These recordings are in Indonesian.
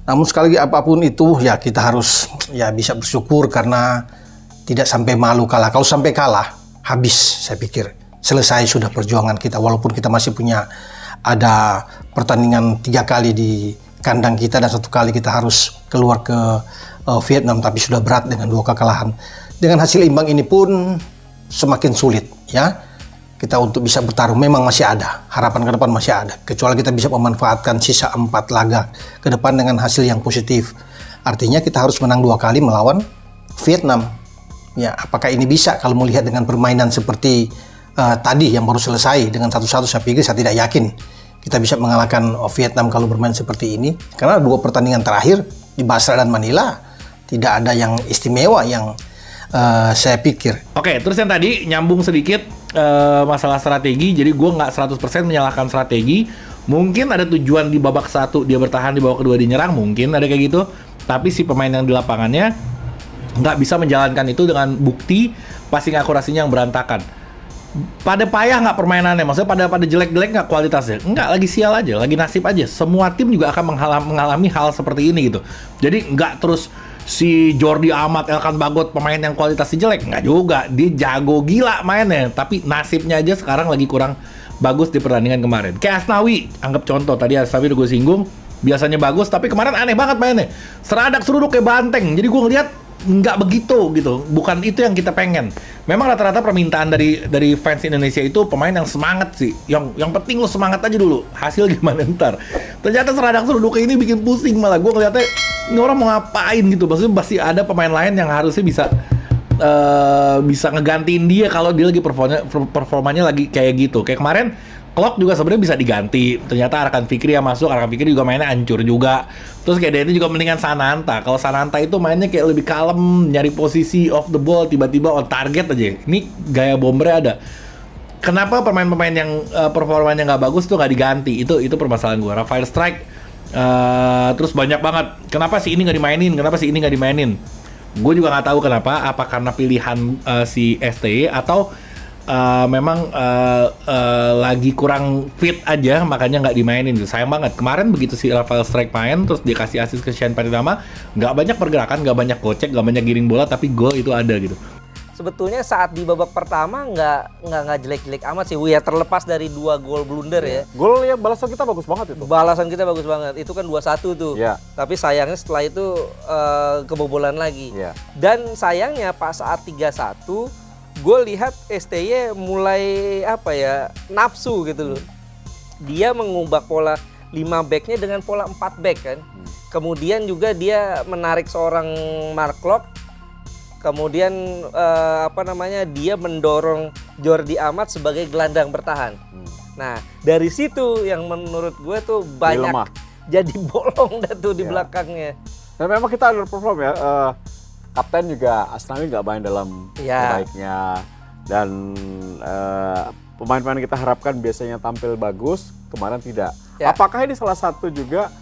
Namun sekali lagi apapun itu ya kita harus ya bisa bersyukur karena tidak sampai malu kalah. Kalau sampai kalah habis, saya pikir selesai sudah perjuangan kita. Walaupun kita masih punya ada pertandingan 3 kali di kandang kita dan 1 kali kita harus keluar ke Vietnam, tapi sudah berat dengan 2 kekalahan. Dengan hasil imbang ini pun semakin sulit ya kita untuk bisa bertarung. Memang masih ada harapan ke depan, masih ada, kecuali kita bisa memanfaatkan sisa 4 laga ke depan dengan hasil yang positif. Artinya kita harus menang 2 kali melawan Vietnam ya. Apakah ini bisa kalau melihat dengan permainan seperti tadi yang baru selesai dengan 1-1? Saya pikir saya tidak yakin kita bisa mengalahkan Vietnam kalau bermain seperti ini, karena 2 pertandingan terakhir di Basra dan Manila tidak ada yang istimewa yang saya pikir. Oke, terus yang tadi nyambung sedikit masalah strategi. Jadi gue nggak 100% menyalahkan strategi. Mungkin ada tujuan di babak 1 dia bertahan, di babak kedua dia nyerang, mungkin ada kayak gitu. Tapi si pemain yang di lapangannya nggak bisa menjalankan itu dengan bukti passing akurasinya yang berantakan. Pada payah nggak permainannya, maksudnya pada jelek-jelek nggak kualitasnya, nggak, lagi sial aja, lagi nasib aja. Semua tim juga akan mengalami hal seperti ini gitu. Jadi nggak terus si Jordi Amat, Elkan Bagot pemain yang kualitasnya jelek, nggak juga. Dia jago gila mainnya, tapi nasibnya aja sekarang lagi kurang bagus di pertandingan kemarin. Kayak Asnawi, anggap contoh, tadi Asnawi udah gue singgung, biasanya bagus, tapi kemarin aneh banget mainnya. Seradak seruduk kayak banteng, jadi gue ngeliat nggak begitu gitu, bukan itu yang kita pengen. Memang rata-rata permintaan dari fans Indonesia itu pemain yang semangat sih, yang penting lo semangat aja dulu, hasil gimana ntar. Ternyata seradak seruduk ini bikin pusing, malah gue ngeliatnya ini orang mau ngapain gitu. Maksudnya pasti ada pemain lain yang harusnya bisa ngegantiin dia kalau dia lagi performanya lagi kayak gitu. Kayak kemarin Klok juga sebenarnya bisa diganti. Ternyata Arkan Fikri yang masuk, Arkan Fikri juga mainnya hancur juga. Terus kayak dia itu juga mendingan Sananta. Kalau Sananta itu mainnya kayak lebih kalem, nyari posisi off the ball, tiba-tiba on target aja. Ini gaya bombernya ada. Kenapa pemain-pemain yang performanya nggak bagus tuh nggak diganti? Itu permasalahan gue. Rafael Strike, terus banyak banget. Kenapa si ini nggak dimainin? Kenapa si ini nggak dimainin? Gue juga nggak tahu kenapa. Apa karena pilihan si STY atau memang lagi kurang fit aja, makanya nggak dimainin gitu. Sayang banget. Kemarin begitu si Rafael Strike main, terus dikasih asis ke Shane Patinama, nggak banyak pergerakan, nggak banyak gocek, nggak banyak giring bola, tapi gol itu ada gitu. Sebetulnya saat di babak pertama nggak jelek-jelek amat sih, ya terlepas dari 2 gol blunder ya. Gol ya, balasan kita bagus banget itu. Balasan kita bagus banget, itu kan 2-1 tuh. Ya. Tapi sayangnya setelah itu kebobolan lagi. Ya. Dan sayangnya pas saat 3-1, gue lihat STY mulai nafsu gitu loh. Dia mengubah pola 5 backnya dengan pola 4 back kan. Kemudian juga dia menarik seorang Mark Klok. Kemudian dia mendorong Jordi Amat sebagai gelandang bertahan. Nah dari situ yang menurut gue tuh banyak jadi bolong dah tuh di belakangnya. Dan memang kita underperform ya. Kapten juga Asnawi nggak main dalam terbaiknya, dan pemain-pemain kita harapkan biasanya tampil bagus, kemarin tidak. Apakah ini salah satu juga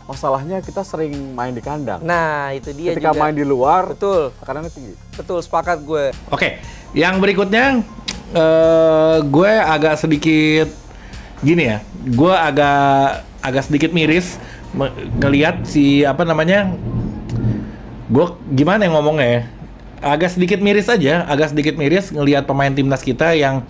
masalahnya kita sering main di kandang? Nah itu dia. Ketika juga main di luar, betul, tekanannya tinggi. Betul, sepakat gue. Oke, yang berikutnya gue agak sedikit gini ya, gue agak sedikit miris ngelihat si gue gimana yang ngomongnya ya, agak sedikit miris ngelihat pemain timnas kita yang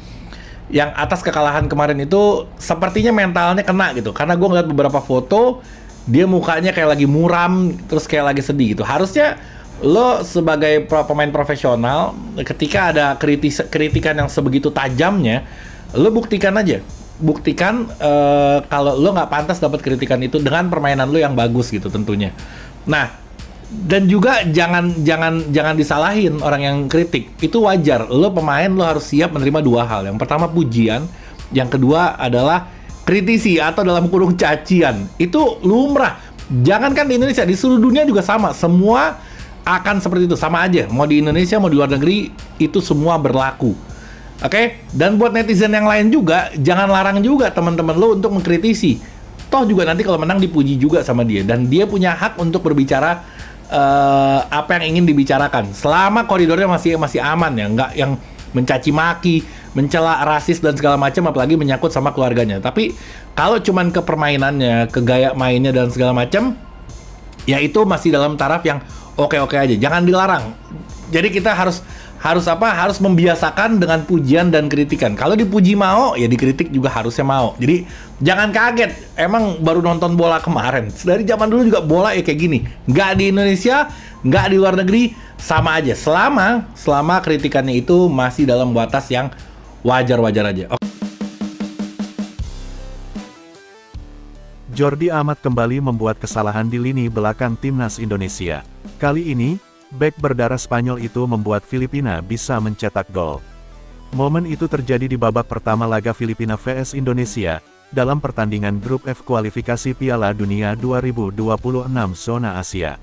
atas kekalahan kemarin itu sepertinya mentalnya kena gitu. Karena gue ngeliat beberapa foto, dia mukanya kayak lagi muram, terus kayak lagi sedih gitu. Harusnya lo sebagai pemain profesional, ketika ada kritikan yang sebegitu tajamnya, lo buktikan aja. Buktikan kalau lo nggak pantas dapat kritikan itu dengan permainan lo yang bagus gitu tentunya. Nah, dan juga jangan disalahin orang yang kritik. Itu wajar. Lo pemain, lo harus siap menerima 2 hal. Yang pertama pujian, yang kedua adalah kritisi atau dalam kurung cacian. Itu lumrah. Jangankan di Indonesia, di seluruh dunia juga sama. Semua akan seperti itu, sama aja. Mau di Indonesia, mau di luar negeri, itu semua berlaku. Oke? Dan buat netizen yang lain juga, jangan larang juga teman-teman lo untuk mengkritisi. Toh juga nanti kalau menang dipuji juga sama dia. Dan dia punya hak untuk berbicara apa yang ingin dibicarakan selama koridornya masih aman ya, nggak yang mencaci maki, mencela rasis dan segala macam, apalagi menyangkut sama keluarganya. Tapi kalau cuman ke permainannya, ke gaya mainnya dan segala macam, ya itu masih dalam taraf yang oke-oke aja, jangan dilarang. Jadi kita harus membiasakan dengan pujian dan kritikan. Kalau dipuji mau, ya dikritik juga harusnya mau. Jadi jangan kaget, emang baru nonton bola kemarin. Dari zaman dulu juga bola ya kayak gini. Nggak di Indonesia, nggak di luar negeri, sama aja. Selama kritikannya itu masih dalam batas yang wajar-wajar aja. Jordi Amat kembali membuat kesalahan di lini belakang timnas Indonesia. Kali ini, bek berdarah Spanyol itu membuat Filipina bisa mencetak gol. Momen itu terjadi di babak pertama laga Filipina vs Indonesia, dalam pertandingan grup F kualifikasi Piala Dunia 2026 zona Asia.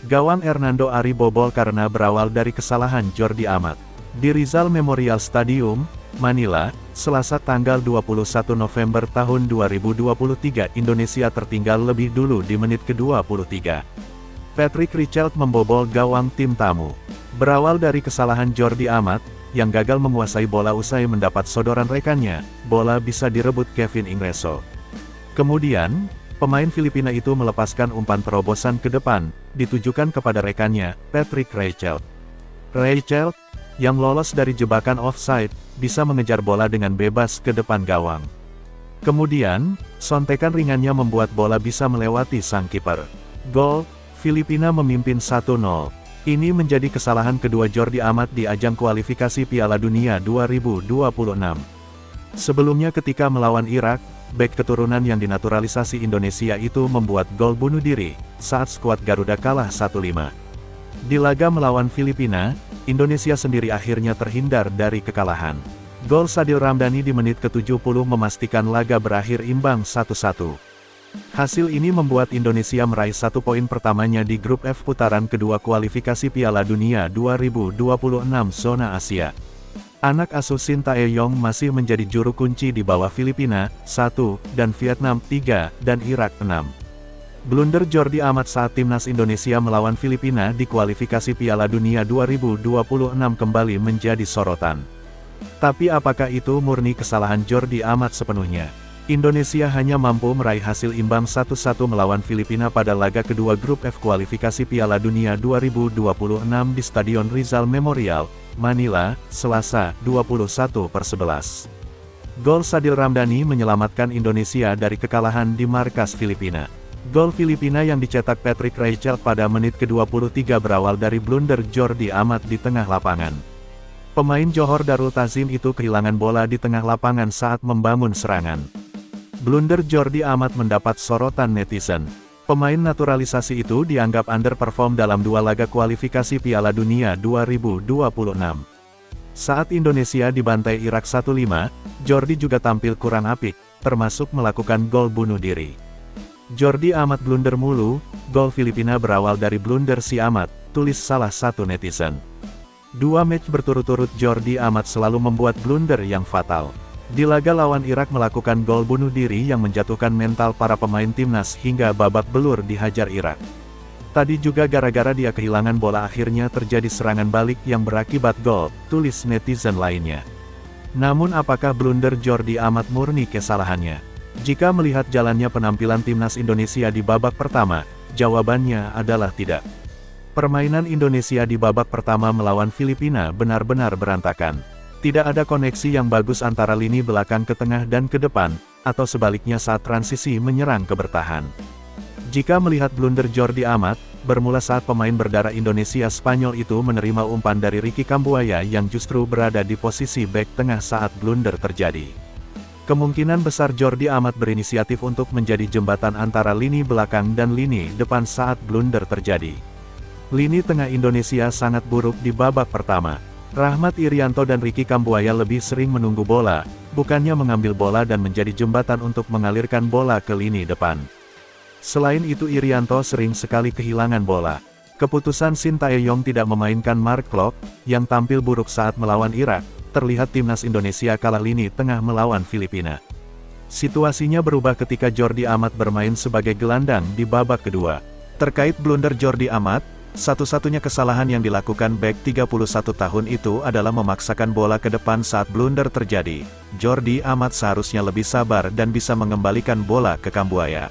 Gawang Hernando Ari bobol karena berawal dari kesalahan Jordi Amat. Di Rizal Memorial Stadium, Manila, Selasa tanggal 21 November tahun 2023, Indonesia tertinggal lebih dulu di menit ke-23. Patrick Richelt membobol gawang tim tamu. Berawal dari kesalahan Jordi Amat, yang gagal menguasai bola usai mendapat sodoran rekannya, bola bisa direbut Kevin Ingreso. Kemudian, pemain Filipina itu melepaskan umpan terobosan ke depan, ditujukan kepada rekannya, Patrick Richelt. Richelt, yang lolos dari jebakan offside, bisa mengejar bola dengan bebas ke depan gawang. Kemudian, sontekan ringannya membuat bola bisa melewati sang kiper. Gol, Filipina memimpin 1-0. Ini menjadi kesalahan kedua Jordi Amat di ajang kualifikasi Piala Dunia 2026. Sebelumnya ketika melawan Irak, bek keturunan yang dinaturalisasi Indonesia itu membuat gol bunuh diri, saat skuad Garuda kalah 1-5. Di laga melawan Filipina, Indonesia sendiri akhirnya terhindar dari kekalahan. Gol Sadil Ramdhani di menit ke-70 memastikan laga berakhir imbang 1-1. Hasil ini membuat Indonesia meraih 1 poin pertamanya di grup F putaran kedua kualifikasi Piala Dunia 2026 zona Asia. Anak asuh Shin Tae-yong masih menjadi juru kunci di bawah Filipina, 1, dan Vietnam, 3, dan Irak, 6. Blunder Jordi Amat saat timnas Indonesia melawan Filipina di kualifikasi Piala Dunia 2026 kembali menjadi sorotan. Tapi apakah itu murni kesalahan Jordi Amat sepenuhnya? Indonesia hanya mampu meraih hasil imbang 1-1 melawan Filipina pada laga kedua grup F kualifikasi Piala Dunia 2026 di Stadion Rizal Memorial, Manila, Selasa, 21/11. Gol Sadil Ramdhani menyelamatkan Indonesia dari kekalahan di markas Filipina. Gol Filipina yang dicetak Patrick Richelt pada menit ke-23 berawal dari blunder Jordi Amat di tengah lapangan. Pemain Johor Darul Tazim itu kehilangan bola di tengah lapangan saat membangun serangan. Blunder Jordi Amat mendapat sorotan netizen. Pemain naturalisasi itu dianggap underperform dalam 2 laga kualifikasi Piala Dunia 2026. Saat Indonesia dibantai Irak 1-5, Jordi juga tampil kurang apik, termasuk melakukan gol bunuh diri. Jordi Amat blunder mulu, gol Filipina berawal dari blunder si Amat, tulis salah satu netizen. 2 match berturut-turut Jordi Amat selalu membuat blunder yang fatal. Di laga lawan Irak melakukan gol bunuh diri yang menjatuhkan mental para pemain timnas hingga babak belur dihajar Irak. Tadi juga gara-gara dia kehilangan bola akhirnya terjadi serangan balik yang berakibat gol, tulis netizen lainnya. Namun apakah blunder Jordi Amat murni kesalahannya? Jika melihat jalannya penampilan timnas Indonesia di babak pertama, jawabannya adalah tidak. Permainan Indonesia di babak pertama melawan Filipina benar-benar berantakan. Tidak ada koneksi yang bagus antara lini belakang ke tengah dan ke depan, atau sebaliknya saat transisi menyerang ke bertahan. Jika melihat blunder Jordi Amat, bermula saat pemain berdarah Indonesia Spanyol itu menerima umpan dari Ricky Kambuaya yang justru berada di posisi bek tengah saat blunder terjadi. Kemungkinan besar Jordi Amat berinisiatif untuk menjadi jembatan antara lini belakang dan lini depan saat blunder terjadi. Lini tengah Indonesia sangat buruk di babak pertama. Rahmat Irianto dan Ricky Kambuaya lebih sering menunggu bola, bukannya mengambil bola dan menjadi jembatan untuk mengalirkan bola ke lini depan. Selain itu Irianto sering sekali kehilangan bola. Keputusan Shin Tae-yong tidak memainkan Mark Klok, yang tampil buruk saat melawan Irak, terlihat timnas Indonesia kalah lini tengah melawan Filipina. Situasinya berubah ketika Jordi Amat bermain sebagai gelandang di babak kedua. Terkait blunder Jordi Amat, satu-satunya kesalahan yang dilakukan bek 31 tahun itu adalah memaksakan bola ke depan saat blunder terjadi. Jordi Amat seharusnya lebih sabar dan bisa mengembalikan bola ke Kambuaya.